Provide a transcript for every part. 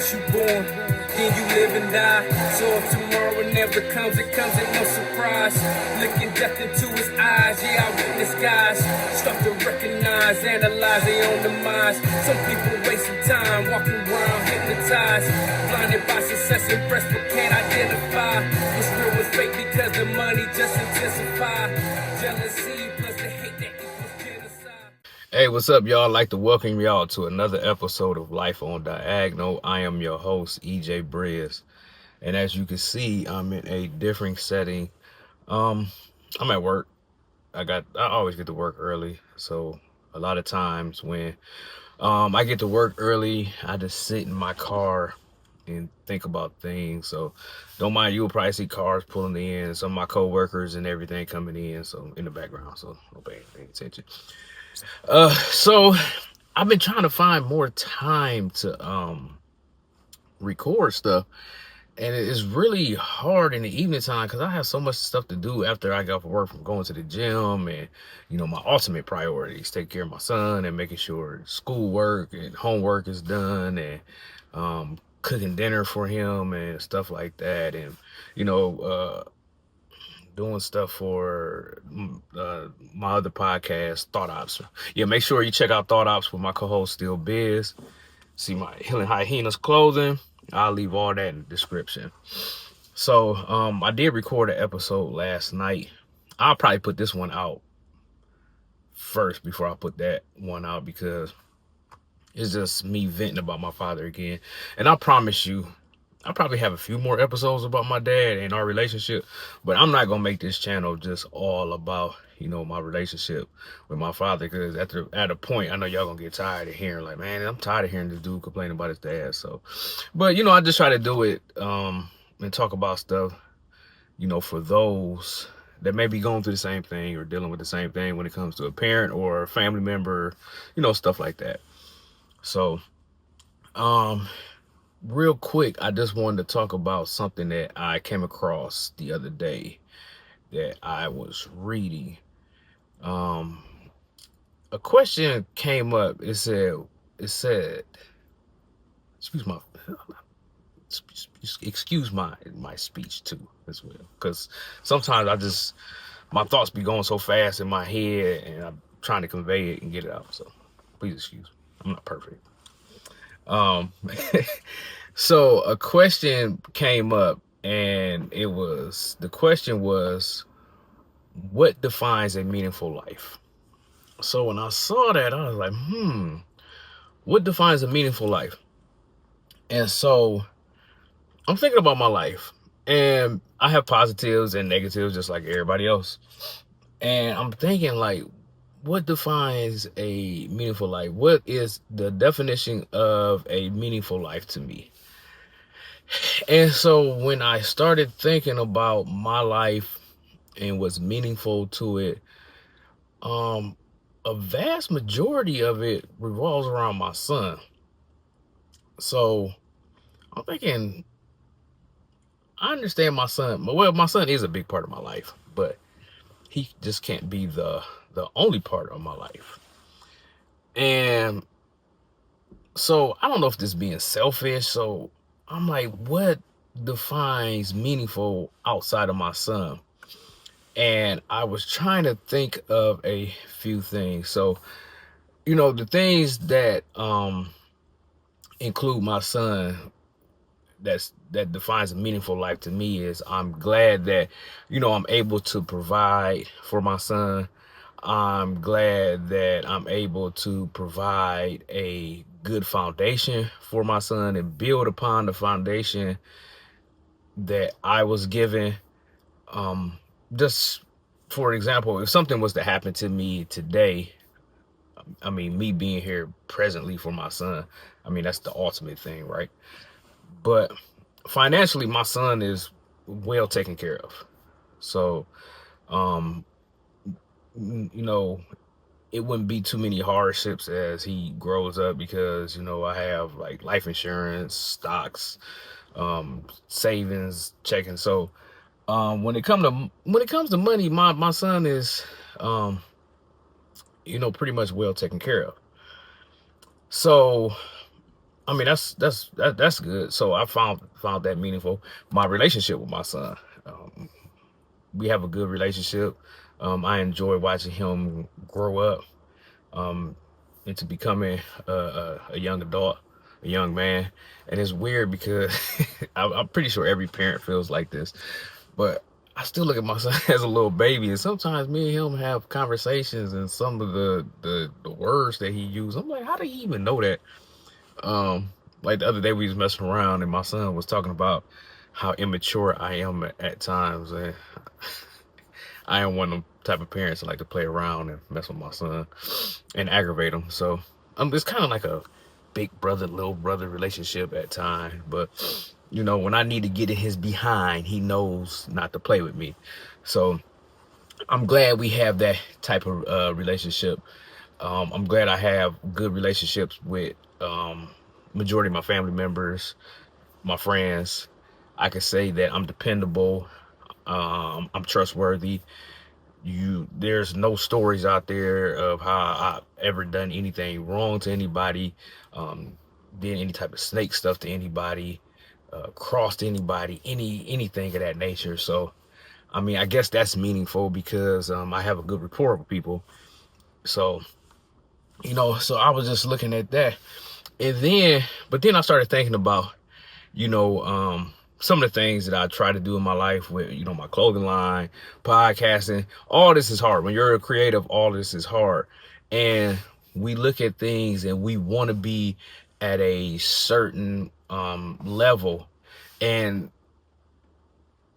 since you born. Then you live and die. So if tomorrow never comes, it comes at no surprise. Looking death into his eyes, yeah, I witness guys start to recognize, analyze their own demise. Some people wasting time, walking around hypnotized, blinded by success and breast, but can't identify what's real with fake because the money just intensify. Jealousy plus the hate that equals genocide. Hey, what's up, y'all? I'd like to welcome y'all to another episode of Life on Diagonal. I am your host, EJ Briz. And as you can see, I'm in a different setting. I'm at work. I always get to work early. So a lot of times when I get to work early, I just sit in my car and think about things. So don't mind, you'll probably see cars pulling in, some of my co-workers and everything coming in, so in the background. So don't pay attention. So I've been trying to find more time to record stuff, and it's really hard in the evening time because I have so much stuff to do after I get off of work, from going to the gym and my ultimate priorities, take care of my son and making sure schoolwork and homework is done, and cooking dinner for him and stuff like that, and doing stuff for my other podcast, Thought Ops. Yeah, make sure you check out Thought Ops with my co-host Still Biz. See my Healing Hyenas clothing. I'll leave all that in the description. So I did record an episode last night. I'll probably put this one out first before I put that one out, because it's just me venting about my father again. And I promise you, I'll probably have a few more episodes about my dad and our relationship, but I'm not gonna make this channel just all about my relationship with my father, because at a point I know y'all gonna get tired of hearing, like, man, I'm tired of hearing this dude complain about his dad. So, but I just try to do it and talk about stuff for those that may be going through the same thing or dealing with the same thing when it comes to a parent or a family member, stuff like that. So real quick, I just wanted to talk about something that I came across the other day that I was reading. A question came up. It said, excuse my speech too as well, because sometimes my thoughts be going so fast in my head and I'm trying to convey it and get it out. So please excuse me. I'm not perfect. So a question came up, and the question was, what defines a meaningful life? So when I saw that, I was like, what defines a meaningful life? And so I'm thinking about my life, and I have positives and negatives just like everybody else. And I'm thinking, like, what defines a meaningful life? What is the definition of a meaningful life to me? And so when I started thinking about my life and what's meaningful to it, a vast majority of it revolves around my son. So I'm thinking, I understand my son. Well, my son is a big part of my life, but he just can't be the only part of my life. And so I don't know if this is being selfish. So I'm like, what defines meaningful outside of my son? And I was trying to think of a few things. So, the things that include my son, that defines a meaningful life to me, is I'm glad that, I'm able to provide for my son. I'm glad that I'm able to provide a good foundation for my son and build upon the foundation that I was given. Just for example, if something was to happen to me today, I mean, me being here presently for my son, I mean, that's the ultimate thing, right? But financially, my son is well taken care of. So, it wouldn't be too many hardships as he grows up, because, I have like life insurance, stocks, savings, checking. So, when it comes to money, my son is, pretty much well taken care of. So I mean, that's good. So I found that meaningful. My relationship with my son, um, we have a good relationship. I enjoy watching him grow up um, into becoming a young adult, a young man. And it's weird because I'm pretty sure every parent feels like this, but I still look at my son as a little baby, and sometimes me and him have conversations, and some of the words that he used, I'm like, how did he even know that? Like the other day we was messing around, and my son was talking about how immature I am at times, and I am one of them type of parents that like to play around and mess with my son and aggravate him. So it's kind of like a big brother, little brother relationship at times. But when I need to get in his behind, he knows not to play with me. So I'm glad we have that type of relationship. I'm glad I have good relationships with majority of my family members, my friends. I can say that I'm dependable. I'm trustworthy. There's no stories out there of how I ever done anything wrong to anybody, um, did any type of snake stuff to anybody, crossed anybody, anything of that nature. So I mean, I guess that's meaningful because I have a good rapport with people. So so I was just looking at that, and then I started thinking about you know, some of the things that I try to do in my life with, my clothing line, podcasting, all this is hard. When you're a creative, all this is hard. And we look at things and we want to be at a certain level. And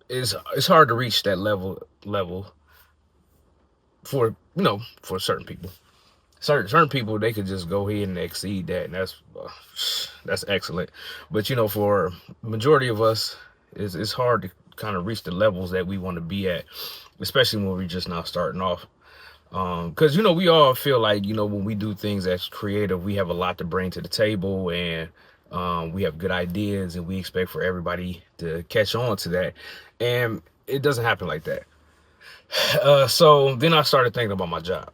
it's hard to reach that level for certain people. Certain people, they could just go ahead and exceed that, and that's excellent. But for majority of us, it's hard to kind of reach the levels that we want to be at, especially when we're just now starting off. Because we all feel like when we do things as creative, we have a lot to bring to the table, and we have good ideas, and we expect for everybody to catch on to that, and it doesn't happen like that. So then I started thinking about my job.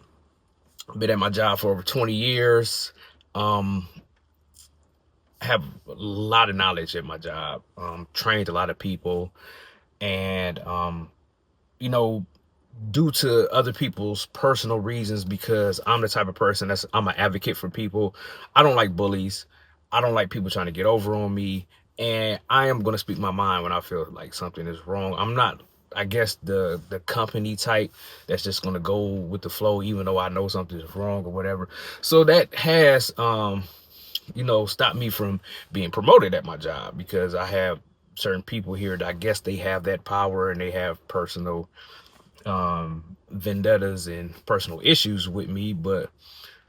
Been at my job for over 20 years. Um, have a lot of knowledge at my job. Trained a lot of people, and you know, due to other people's personal reasons, because I'm the type of person I'm an advocate for people. I don't like bullies. I don't like people trying to get over on me, and I am going to speak my mind when I feel like something is wrong. I'm not, I guess, the company type that's just going to go with the flow even though I know something is wrong or whatever. So that has stopped me from being promoted at my job, because I have certain people here that I guess they have that power, and they have personal vendettas and personal issues with me. But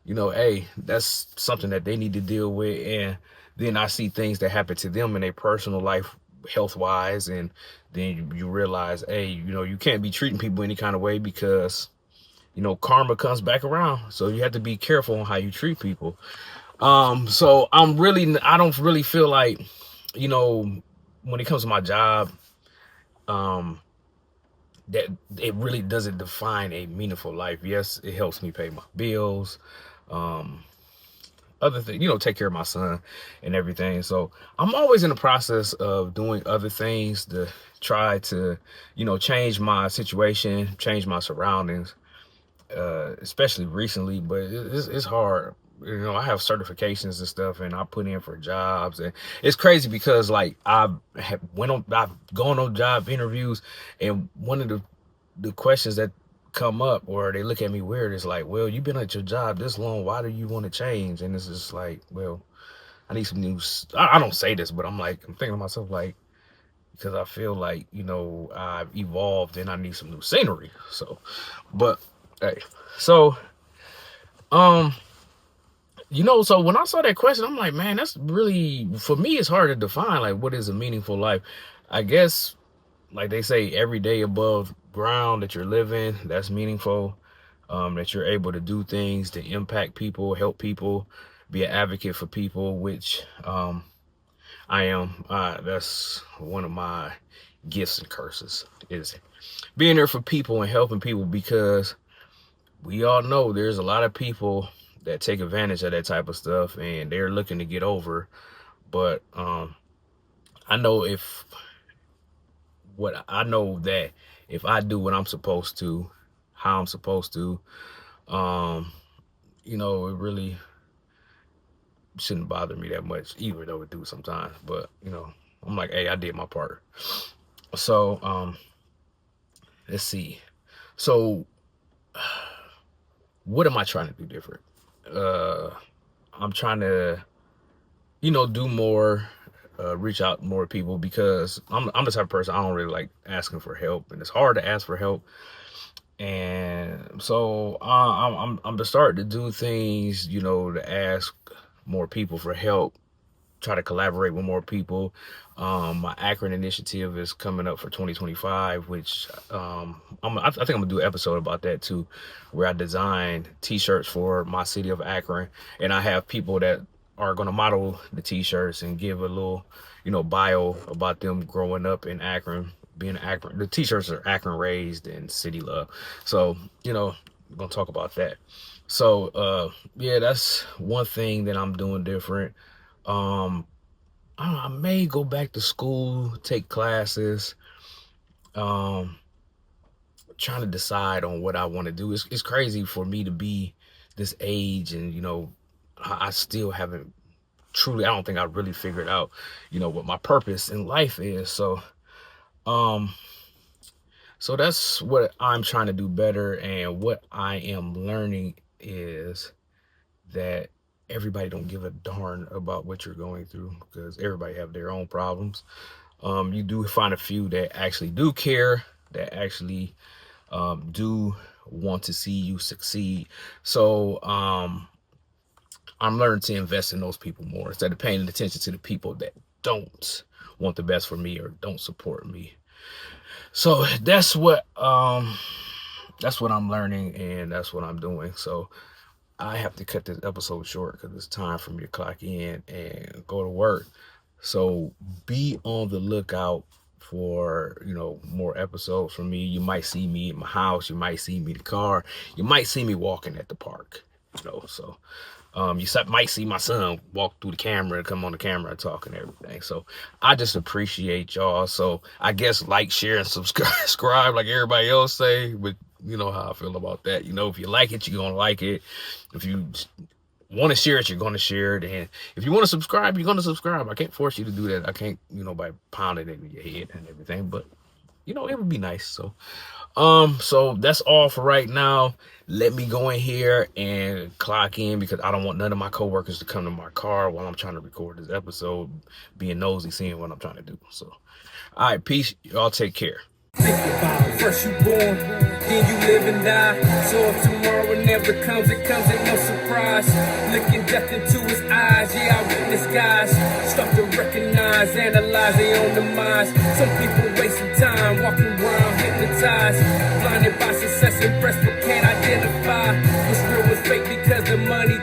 hey, that's something that they need to deal with. And then I see things that happen to them in their personal life, health wise, and then you realize, hey, you can't be treating people any kind of way, because karma comes back around. So you have to be careful on how you treat people. So I don't really feel like, when it comes to my job, um, that it really doesn't define a meaningful life. Yes, it helps me pay my bills, um, other things, take care of my son and everything. So I'm always in the process of doing other things to try to, change my situation, change my surroundings, especially recently. But it's hard. I have certifications and stuff, and I put in for jobs, and it's crazy because like I've gone on job interviews, and one of the questions that come up, or they look at me weird, is like, well, you've been at your job this long, why do you want to change? And it's just like, well, I need some new. I don't say this, but I'm thinking to myself, like, because I feel like I've evolved and I need some new scenery. So, but hey, so um so when I saw that question, I'm like, man, that's really, for me, it's hard to define, like, what is a meaningful life. I guess, like they say, every day above ground that you're living, that's meaningful. That you're able to do things to impact people, help people, be an advocate for people, which I am. That's one of my gifts and curses, is being there for people and helping people, because we all know there's a lot of people that take advantage of that type of stuff, and they're looking to get over. But I know that if I do what I'm supposed to, how I'm supposed to, it really shouldn't bother me that much, even though it do sometimes. But I'm like, hey, I did my part. So let's see. So what am I trying to do different? I'm trying to do more, reach out to more people, because I'm the type of person, I don't really like asking for help, and it's hard to ask for help. And so I'm starting to do things, to ask more people for help, try to collaborate with more people. My Akron initiative is coming up for 2025, which I think I'm gonna do an episode about that too, where I designed t-shirts for my city of Akron, and I have people that are gonna model the t-shirts and give a little, bio about them growing up in Akron, being Akron. The t-shirts are Akron raised and city love. So, we're gonna talk about that. So, yeah, that's one thing that I'm doing different. I may go back to school, take classes, trying to decide on what I want to do. It's crazy for me to be this age, and I still haven't truly, I don't think I really figured out, what my purpose in life is. So that's what I'm trying to do better. And what I am learning is that everybody don't give a darn about what you're going through, because everybody have their own problems. You do find a few that actually do care, that actually do want to see you succeed. So I'm learning to invest in those people more, instead of paying attention to the people that don't want the best for me or don't support me. So that's what I'm learning, and that's what I'm doing. So I have to cut this episode short, because it's time for me to clock in and go to work. So be on the lookout for more episodes from me. You might see me in my house, you might see me in the car, you might see me walking at the park. So you might see my son walk through the camera, come on the camera and talk and everything. So I just appreciate y'all. So I guess like, share, and subscribe like everybody else say, but you know how I feel about that. If you like it, you're gonna like it. If you want to share it, you're gonna share it. And if you want to subscribe, you're gonna subscribe. I can't force you to do that. I can't, by pounding it in your head and everything, but it would be nice. So so that's all for right now. Let me go in here and clock in, because I don't want none of my coworkers to come to my car while I'm trying to record this episode, being nosy, seeing what I'm trying to do. So, all right, peace. Y'all take care. Think about it. First you born, then you live and die. So if tomorrow never comes, it comes at no surprise. Looking death into his eyes, yeah, I witness guys start to recognize, analyze their own demise. Some people wasting time, walking around hypnotized, blinded by success and breast, but can't identify what's real, what's fake, because the money